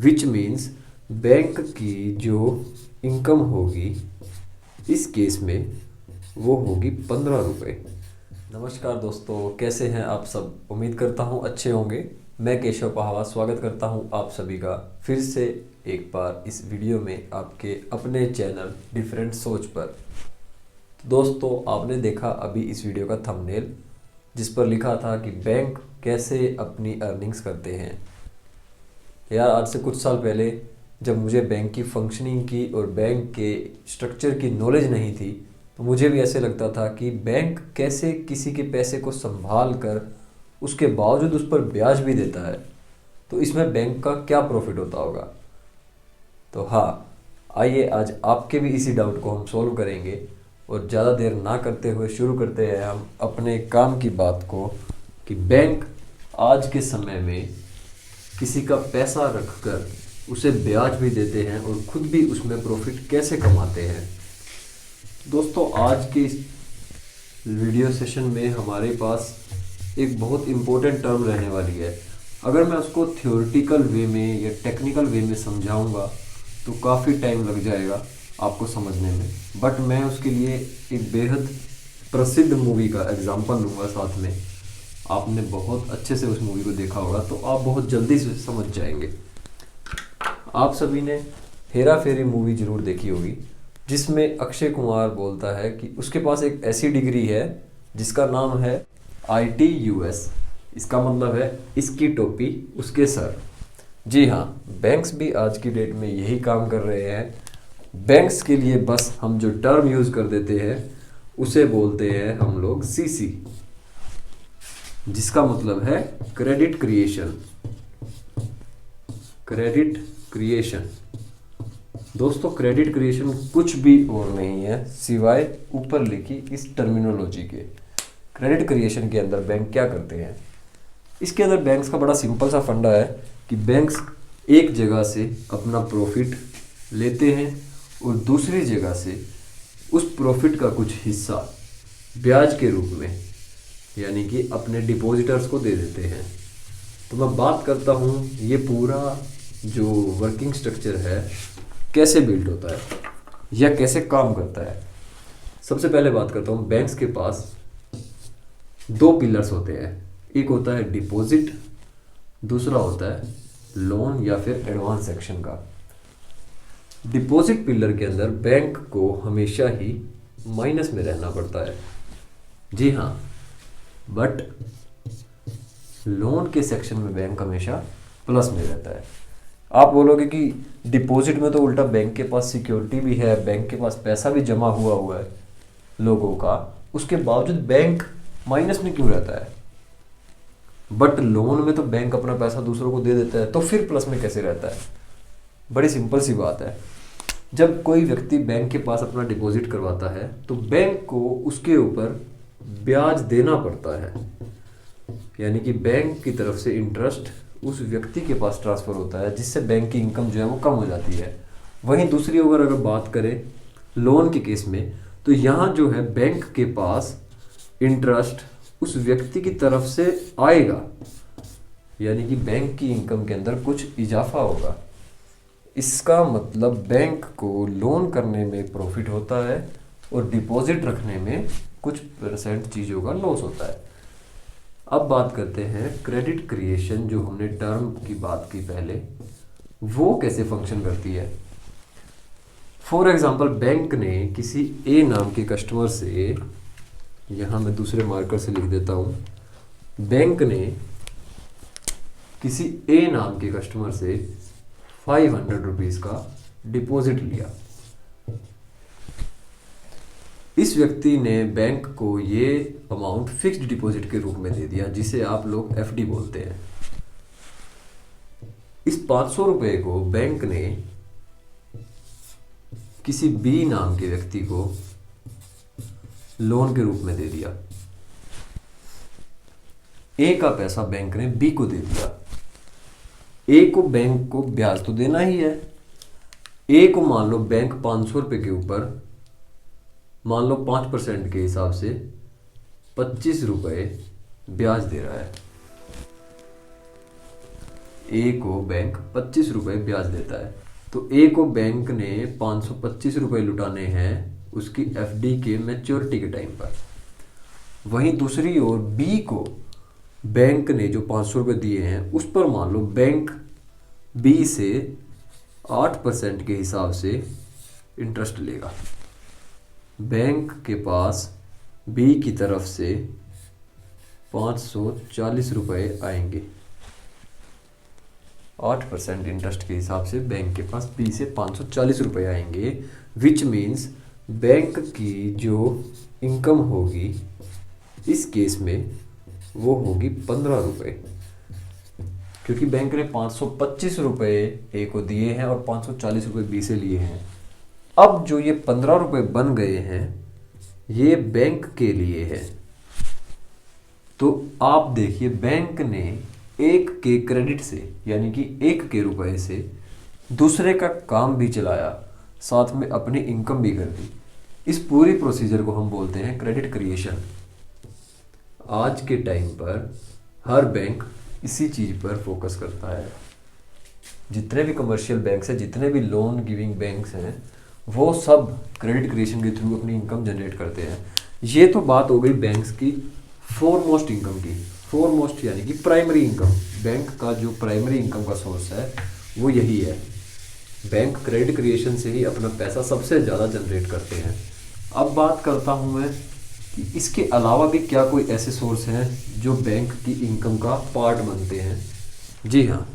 Which means bank की जो income होगी इस केस में वो होगी 15 रुपये। नमस्कार दोस्तों, कैसे हैं आप सब? उम्मीद करता हूँ अच्छे होंगे। मैं केशव पहावा स्वागत करता हूँ आप सभी का फिर से एक बार इस वीडियो में आपके अपने चैनल डिफरेंट सोच पर। तो दोस्तों, आपने देखा अभी इस वीडियो का थंबनेल जिस पर लिखा था कि बैंक कैसे अपनी अर्निंग्स करते हैं। यार, आज से कुछ साल पहले जब मुझे बैंक की फंक्शनिंग की और बैंक के स्ट्रक्चर की नॉलेज नहीं थी, तो मुझे भी ऐसे लगता था कि बैंक कैसे किसी के पैसे को संभाल कर उसके बावजूद उस पर ब्याज भी देता है, तो इसमें बैंक का क्या प्रॉफिट होता होगा। तो हाँ, आइए आज आपके भी इसी डाउट को हम सॉल्व करेंगे और ज़्यादा देर ना करते हुए शुरू करते हैं हम अपने काम की बात को कि बैंक आज के समय में किसी का पैसा रखकर उसे ब्याज भी देते हैं और खुद भी उसमें प्रॉफिट कैसे कमाते हैं। दोस्तों, आज के इस वीडियो सेशन में हमारे पास एक बहुत इम्पोर्टेंट टर्म रहने वाली है। अगर मैं उसको थ्योरेटिकल वे में या टेक्निकल वे में समझाऊंगा तो काफ़ी टाइम लग जाएगा आपको समझने में, बट मैं उसके लिए एक बेहद प्रसिद्ध मूवी का एग्जांपल लूँगा साथ में। आपने बहुत अच्छे से उस मूवी को देखा होगा तो आप बहुत जल्दी से समझ जाएंगे। आप सभी ने हेरा फेरी मूवी जरूर देखी होगी, जिसमें अक्षय कुमार बोलता है कि उसके पास एक ऐसी डिग्री है जिसका नाम है ITUS। इसका मतलब है इसकी टोपी उसके सर। जी हाँ, बैंक्स भी आज की डेट में यही काम कर रहे हैं। बैंक्स के लिए बस हम जो टर्म यूज़ कर देते हैं उसे बोलते हैं हम लोग CC, जिसका मतलब है क्रेडिट क्रिएशन। क्रेडिट क्रिएशन दोस्तों, क्रेडिट क्रिएशन कुछ भी और नहीं है सिवाय ऊपर लिखी इस टर्मिनोलॉजी के। क्रेडिट क्रिएशन के अंदर बैंक क्या करते हैं? इसके अंदर बैंक्स का बड़ा सिंपल सा फंडा है कि बैंक्स एक जगह से अपना प्रॉफिट लेते हैं और दूसरी जगह से उस प्रॉफिट का कुछ हिस्सा ब्याज के रूप में यानी कि अपने डिपॉजिटर्स को दे देते हैं। तो मैं बात करता हूँ ये पूरा जो वर्किंग स्ट्रक्चर है कैसे बिल्ड होता है या कैसे काम करता है। सबसे पहले बात करता हूँ, बैंक्स के पास दो पिलर्स होते हैं। एक होता है डिपॉजिट, दूसरा होता है लोन या फिर एडवांस सेक्शन का। डिपॉजिट पिलर के अंदर बैंक को हमेशा ही माइनस में रहना पड़ता है। जी हाँ, बट लोन के सेक्शन में बैंक हमेशा प्लस में रहता है। आप बोलोगे कि डिपॉजिट में तो उल्टा बैंक के पास सिक्योरिटी भी है, बैंक के पास पैसा भी जमा हुआ है लोगों का, उसके बावजूद बैंक माइनस में क्यों रहता है? बट लोन में तो बैंक अपना पैसा दूसरों को दे देता है, तो फिर प्लस में कैसे रहता है? बड़ी सिंपल सी बात है। जब कोई व्यक्ति बैंक के पास अपना डिपॉजिट करवाता है तो बैंक को उसके ऊपर ब्याज देना पड़ता है, यानी कि बैंक की तरफ से इंटरेस्ट उस व्यक्ति के पास ट्रांसफ़र होता है, जिससे बैंक की इनकम जो है वो कम हो जाती है। वहीं दूसरी ओर अगर बात करें लोन के केस में, तो यहाँ जो है बैंक के पास इंटरेस्ट उस व्यक्ति की तरफ से आएगा, यानी कि बैंक की इनकम के अंदर कुछ इजाफा होगा। इसका मतलब बैंक को लोन करने में प्रॉफिट होता है और डिपॉजिट रखने में कुछ परसेंट चीज़ों का लॉस होता है। अब बात करते हैं क्रेडिट क्रिएशन, जो हमने टर्म की बात की पहले, वो कैसे फंक्शन करती है। फॉर एग्जांपल, बैंक ने किसी A नाम के कस्टमर से, यहाँ मैं दूसरे मार्कर से लिख देता हूँ, बैंक ने किसी A नाम के कस्टमर से 500 रुपीज़ का डिपॉजिट लिया। इस व्यक्ति ने बैंक को ये अमाउंट फिक्स्ड डिपॉजिट के रूप में दे दिया, जिसे आप लोग FD बोलते हैं। इस 500 रुपये को बैंक ने किसी B नाम के व्यक्ति को लोन के रूप में दे दिया। A का पैसा बैंक ने B को दे दिया। A को बैंक को ब्याज तो देना ही है। A को मान लो बैंक 500 रुपये के ऊपर मान लो 5% के हिसाब से 25 रुपये ब्याज दे रहा है। ए को बैंक 25 रुपये ब्याज देता है। तो ए को बैंक ने 525 रुपये लुटाने हैं उसकी एफडी के मैच्योरिटी के टाइम पर। वहीं दूसरी ओर बी को बैंक ने जो 500 रुपये दिए हैं उस पर मान लो बैंक बी से 8% के हिसाब से इंटरेस्ट लेगा। बैंक के पास बी की तरफ से 540 रुपये आएंगे। 8% इंटरेस्ट के हिसाब से बैंक के पास बी से 540 रुपये आएंगे, विच मीन्स बैंक की जो इनकम होगी इस केस में वो होगी 15 रुपये, क्योंकि बैंक ने 525 रुपये ए को दिए हैं और 540 रुपये बी से लिए हैं। अब जो ये 15 रुपये बन गए हैं ये बैंक के लिए है। तो आप देखिए बैंक ने एक के क्रेडिट से यानी कि एक के रुपए से दूसरे का काम भी चलाया, साथ में अपनी इनकम भी कर दी। इस पूरी प्रोसीजर को हम बोलते हैं क्रेडिट क्रिएशन। आज के टाइम पर हर बैंक इसी चीज़ पर फोकस करता है। जितने भी कमर्शियल बैंक्स हैं, जितने भी लोन गिविंग बैंक्स हैं, वो सब क्रेडिट क्रिएशन के थ्रू अपनी इनकम जनरेट करते हैं। ये तो बात हो गई बैंक्स की फोरमोस्ट इनकम की। फोरमोस्ट यानी कि प्राइमरी इनकम। बैंक का जो प्राइमरी इनकम का सोर्स है वो यही है। बैंक क्रेडिट क्रिएशन से ही अपना पैसा सबसे ज़्यादा जनरेट करते हैं। अब बात करता हूँ मैं कि इसके अलावा भी क्या कोई ऐसे सोर्स हैं जो बैंक की इनकम का पार्ट बनते हैं। जी हाँ,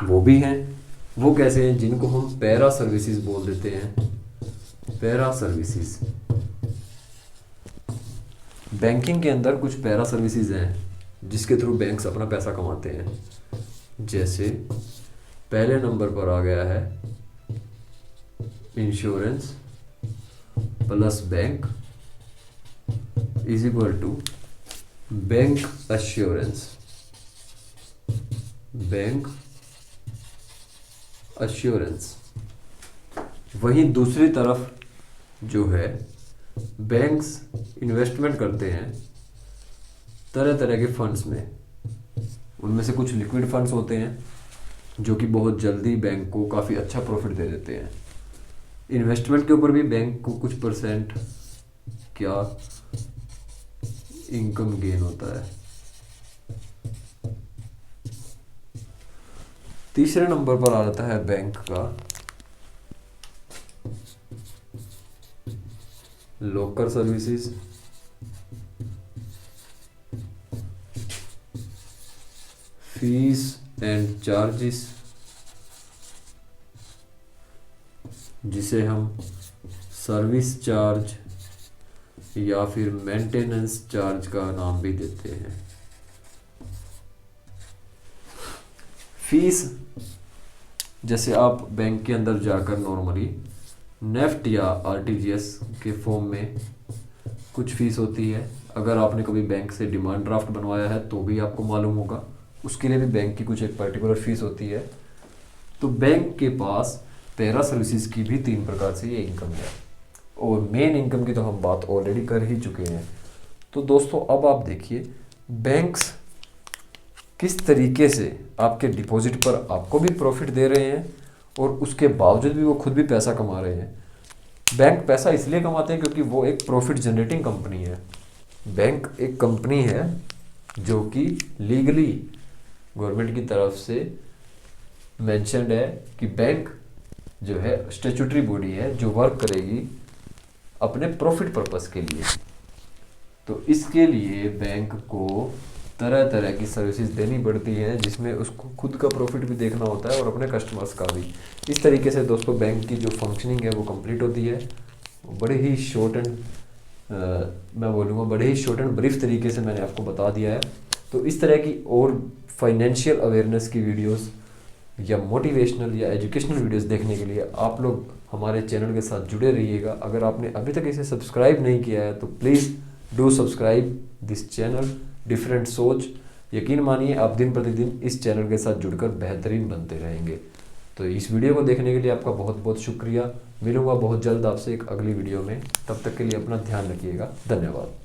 वो भी हैं। वो कैसे हैं? जिनको हम पैरा सर्विसेज बोल देते हैं। पैरा सर्विसेज, बैंकिंग के अंदर कुछ पैरा सर्विसेज हैं जिसके थ्रू बैंक्स अपना पैसा कमाते हैं। जैसे पहले नंबर पर आ गया है insurance plus bank is equal to bank assurance. Bank assurance. वहीं दूसरी तरफ जो है बैंक्स इन्वेस्टमेंट करते हैं तरह तरह के फंड्स में। उनमें से कुछ लिक्विड फंड्स होते हैं जो कि बहुत जल्दी बैंक को काफ़ी अच्छा प्रॉफिट दे देते हैं। इन्वेस्टमेंट के ऊपर भी बैंक को कुछ परसेंट क्या इनकम गेन होता है। तीसरे नंबर पर आ जाता है बैंक का लोकर सर्विसेज, फीस एंड चार्जेस, जिसे हम सर्विस चार्ज या फिर मेंटेनेंस चार्ज का नाम भी देते हैं। फीस, जैसे आप बैंक के अंदर जाकर नॉर्मली नेफ्ट या आरटीजीएस के फॉर्म में कुछ फीस होती है। अगर आपने कभी बैंक से डिमांड ड्राफ्ट बनवाया है तो भी आपको मालूम होगा, उसके लिए भी बैंक की कुछ एक पर्टिकुलर फीस होती है। तो बैंक के पास पैरा सर्विसेज की भी 3 प्रकार से ये इनकम है, और मेन इनकम की तो हम बात ऑलरेडी कर ही चुके हैं। तो दोस्तों अब आप देखिए बैंक्स किस तरीके से आपके डिपॉजिट पर आपको भी प्रॉफिट दे रहे हैं और उसके बावजूद भी वो खुद भी पैसा कमा रहे हैं। बैंक पैसा इसलिए कमाते हैं क्योंकि वो एक प्रॉफिट जनरेटिंग कंपनी है। बैंक एक कंपनी है जो कि लीगली गवर्नमेंट की तरफ से मेंशन्ड है कि बैंक जो है स्टैट्यूटरी बॉडी है जो वर्क करेगी अपने प्रॉफिट पर्पस के लिए। तो इसके लिए बैंक को तरह तरह की सर्विसेज देनी पड़ती हैं जिसमें उसको खुद का प्रॉफिट भी देखना होता है और अपने कस्टमर्स का भी। इस तरीके से दोस्तों बैंक की जो फंक्शनिंग है वो कंप्लीट होती है। बड़े ही शॉर्ट एंड मैं बोलूँगा बड़े ही शॉर्ट एंड ब्रीफ तरीके से मैंने आपको बता दिया है। तो इस तरह की और फाइनेंशियल अवेयरनेस की वीडियोस या मोटिवेशनल या एजुकेशनल वीडियोस देखने के लिए आप लोग हमारे चैनल के साथ जुड़े रहिएगा। अगर आपने अभी तक इसे सब्सक्राइब नहीं किया है तो please do subscribe this channel different सोच। यकीन मानिए आप दिन प्रतिदिन इस चैनल के साथ जुड़कर बेहतरीन बनते रहेंगे। तो इस वीडियो को देखने के लिए आपका बहुत बहुत शुक्रिया। मिलूंगा बहुत जल्द आपसे एक अगली वीडियो में। तब तक के लिए अपना ध्यान रखिएगा। धन्यवाद।